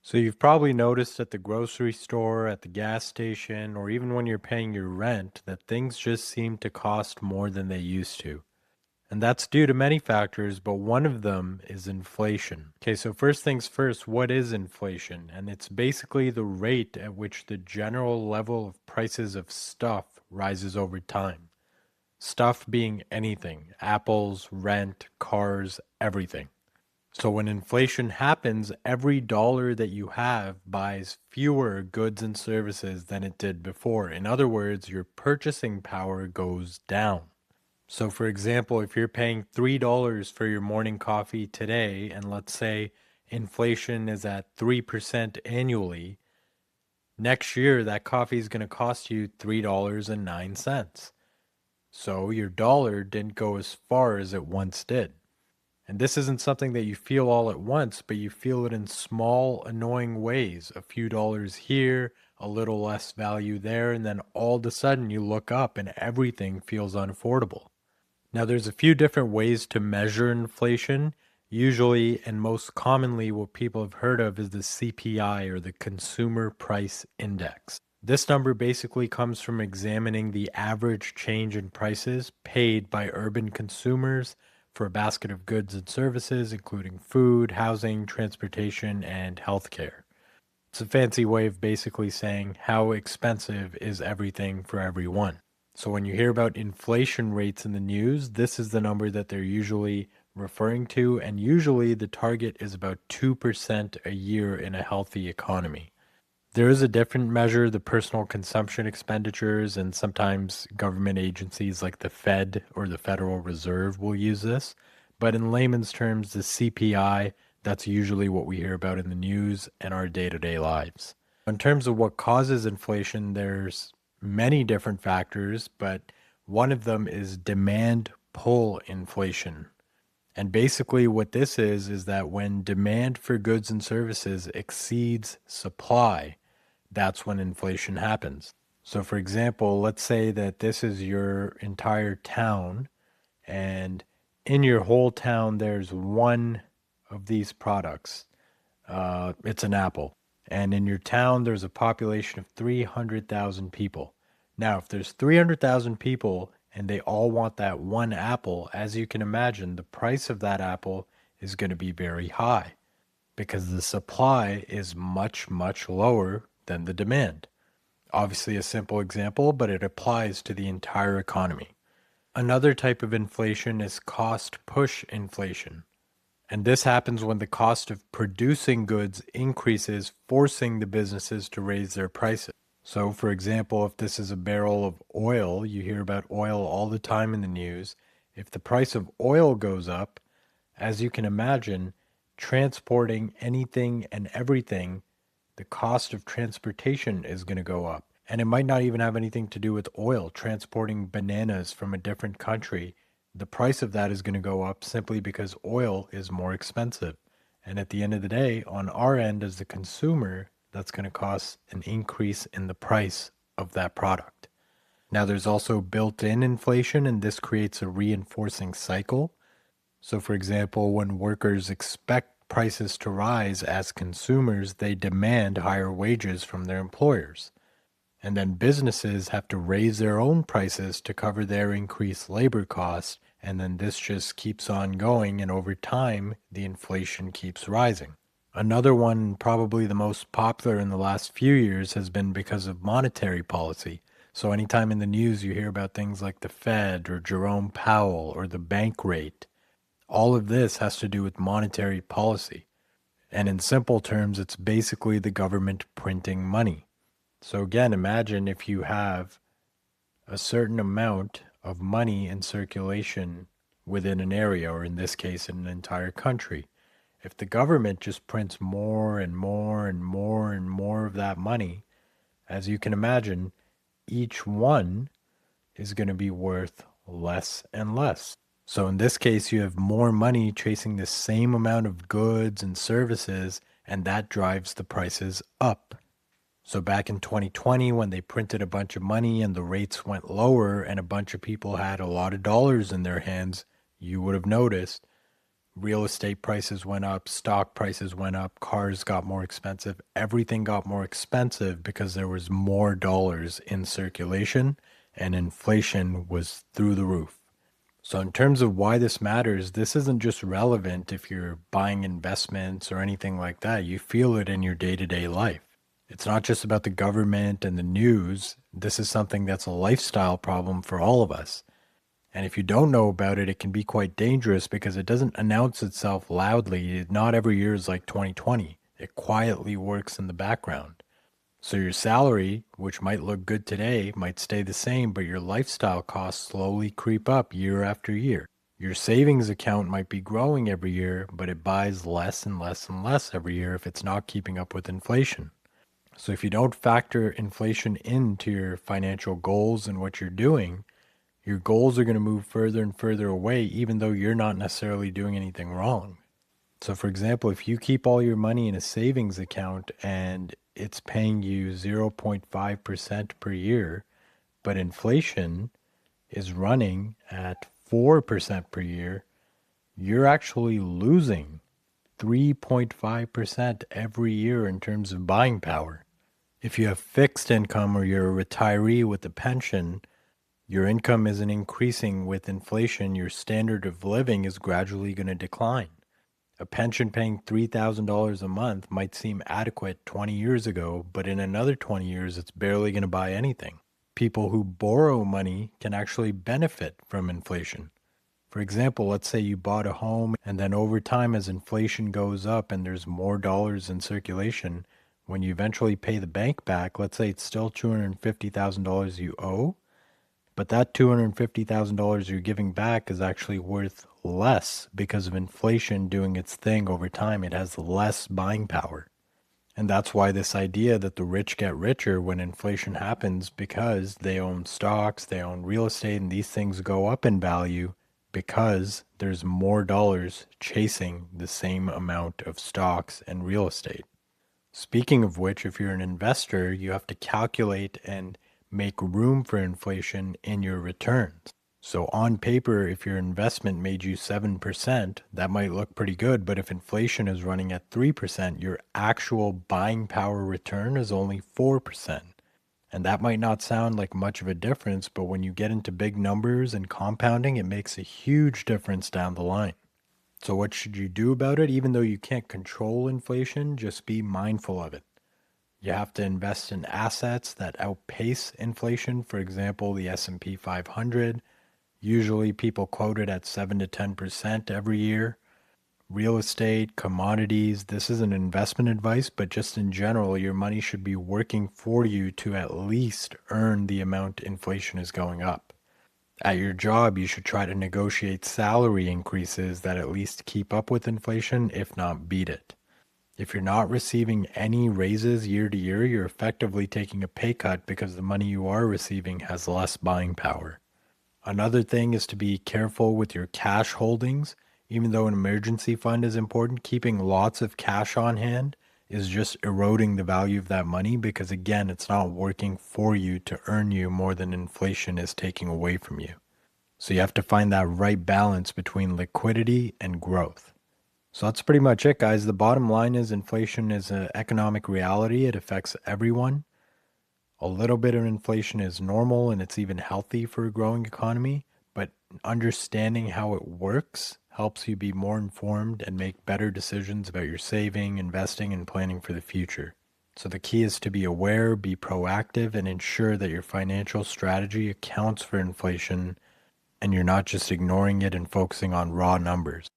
So you've probably noticed at the grocery store, at the gas station, or even when you're paying your rent that things just seem to cost more than they used to. And that's due to many factors, but one of them is inflation. Okay, so first things first, what is inflation? And it's basically the rate at which the general level of prices of stuff rises over time. Stuff being anything, apples, rent, cars, everything. So when inflation happens, every dollar that you have buys fewer goods and services than it did before. In other words, your purchasing power goes down. So for example, if you're paying $3 for your morning coffee today, and let's say inflation is at 3% annually, next year that coffee is going to cost you $3.09. So your dollar didn't go as far as it once did. And this isn't something that you feel all at once, but you feel it in small, annoying ways. A few dollars here, a little less value there, and then all of a sudden you look up and everything feels unaffordable. Now, there's a few different ways to measure inflation. Usually, and most commonly, what people have heard of is the CPI, or the Consumer Price Index. This number basically comes from examining the average change in prices paid by urban consumers for a basket of goods and services, including food, housing, transportation, and healthcare. It's a fancy way of basically saying how expensive is everything for everyone. So when you hear about inflation rates in the news, this is the number that they're usually referring to, and usually the target is about 2% a year in a healthy economy. There is a different measure, the personal consumption expenditures, and sometimes government agencies like the Fed or the Federal Reserve will use this. But in layman's terms, the CPI, that's usually what we hear about in the news and our day to day lives. In terms of what causes inflation, there's many different factors, but one of them is demand pull inflation. And basically, what this is that when demand for goods and services exceeds supply, that's when inflation happens. So, for example, let's say that this is your entire town, and in your whole town, there's one of these products. It's an apple. And in your town, there's a population of 300,000 people. Now, if there's 300,000 people and they all want that one apple, as you can imagine, the price of that apple is going to be very high because the supply is much, much lower than the demand. Obviously, a simple example, but it applies to the entire economy. Another type of inflation is cost push inflation. And this happens when the cost of producing goods increases, forcing the businesses to raise their prices. So, for example, if this is a barrel of oil, you hear about oil all the time in the news. If the price of oil goes up, as you can imagine, transporting anything and everything, the cost of transportation is going to go up. And it might not even have anything to do with oil. Transporting bananas from a different country, the price of that is going to go up simply because oil is more expensive. And at the end of the day, on our end as the consumer, that's going to cost an increase in the price of that product. Now, there's also built in inflation, and this creates a reinforcing cycle. So, for example, when workers expect prices to rise as consumers, they demand higher wages from their employers. And then businesses have to raise their own prices to cover their increased labor costs. And then this just keeps on going. And over time, the inflation keeps rising. Another one, probably the most popular in the last few years, has been because of monetary policy. So anytime in the news you hear about things like the Fed or Jerome Powell or the bank rate, all of this has to do with monetary policy. And in simple terms, it's basically the government printing money. So again, imagine if you have a certain amount of money in circulation within an area, or in this case, in an entire country. If the government just prints more and more and more and more of that money, as you can imagine, each one is going to be worth less and less. So in this case, you have more money chasing the same amount of goods and services, and that drives the prices up. So back in 2020, when they printed a bunch of money and the rates went lower and a bunch of people had a lot of dollars in their hands, you would have noticed Real estate prices went up, stock prices went up, cars got more expensive, everything got more expensive because there was more dollars in circulation and inflation was through the roof. So, in terms of why this matters, this isn't just relevant if you're buying investments or anything like that. You feel it in your day to day life. It's not just about the government and the news. This is something that's a lifestyle problem for all of us. And if you don't know about it, it can be quite dangerous because it doesn't announce itself loudly. Not every year is like 2020. It quietly works in the background. So your salary, which might look good today, might stay the same, but your lifestyle costs slowly creep up year after year. Your savings account might be growing every year, but it buys less and less and less every year if it's not keeping up with inflation. So if you don't factor inflation into your financial goals and what you're doing, your goals are going to move further and further away, even though you're not necessarily doing anything wrong. So, for example, if you keep all your money in a savings account and it's paying you 0.5% per year, but inflation is running at 4% per year, you're actually losing 3.5% every year in terms of buying power. If you have fixed income or you're a retiree with a pension, your income isn't increasing with inflation, your standard of living is gradually going to decline. A pension paying $3,000 a month might seem adequate 20 years ago, but in another 20 years, it's barely going to buy anything. People who borrow money can actually benefit from inflation. For example, let's say you bought a home and then over time, as inflation goes up and there's more dollars in circulation, when you eventually pay the bank back, let's say it's still $250,000 you owe, but that $250,000 you're giving back is actually worth less because of inflation doing its thing over time. It has less buying power. And that's why this idea that the rich get richer when inflation happens, because they own stocks, they own real estate, and these things go up in value because there's more dollars chasing the same amount of stocks and real estate. Speaking of which, if you're an investor, you have to calculate and make room for inflation in your returns. So on paper, if your investment made you 7%, that might look pretty good. But if inflation is running at 3%, your actual buying power return is only 4%. And that might not sound like much of a difference, but when you get into big numbers and compounding, it makes a huge difference down the line. So what should you do about it? Even though you can't control inflation, just be mindful of it. You have to invest in assets that outpace inflation. For example, the S&P 500. Usually people quote it at 7 to 10% every year. Real estate, commodities, this isn't investment advice, but just in general, your money should be working for you to at least earn the amount inflation is going up. At your job, you should try to negotiate salary increases that at least keep up with inflation, if not beat it. If you're not receiving any raises year to year, you're effectively taking a pay cut because the money you are receiving has less buying power. Another thing is to be careful with your cash holdings. Even though an emergency fund is important, keeping lots of cash on hand is just eroding the value of that money because, again, it's not working for you to earn you more than inflation is taking away from you. So you have to find that right balance between liquidity and growth. So that's pretty much it, guys. The bottom line is inflation is an economic reality. It affects everyone. A little bit of inflation is normal and it's even healthy for a growing economy, but understanding how it works helps you be more informed and make better decisions about your saving, investing, and planning for the future. So the key is to be aware, be proactive, and ensure that your financial strategy accounts for inflation and you're not just ignoring it and focusing on raw numbers.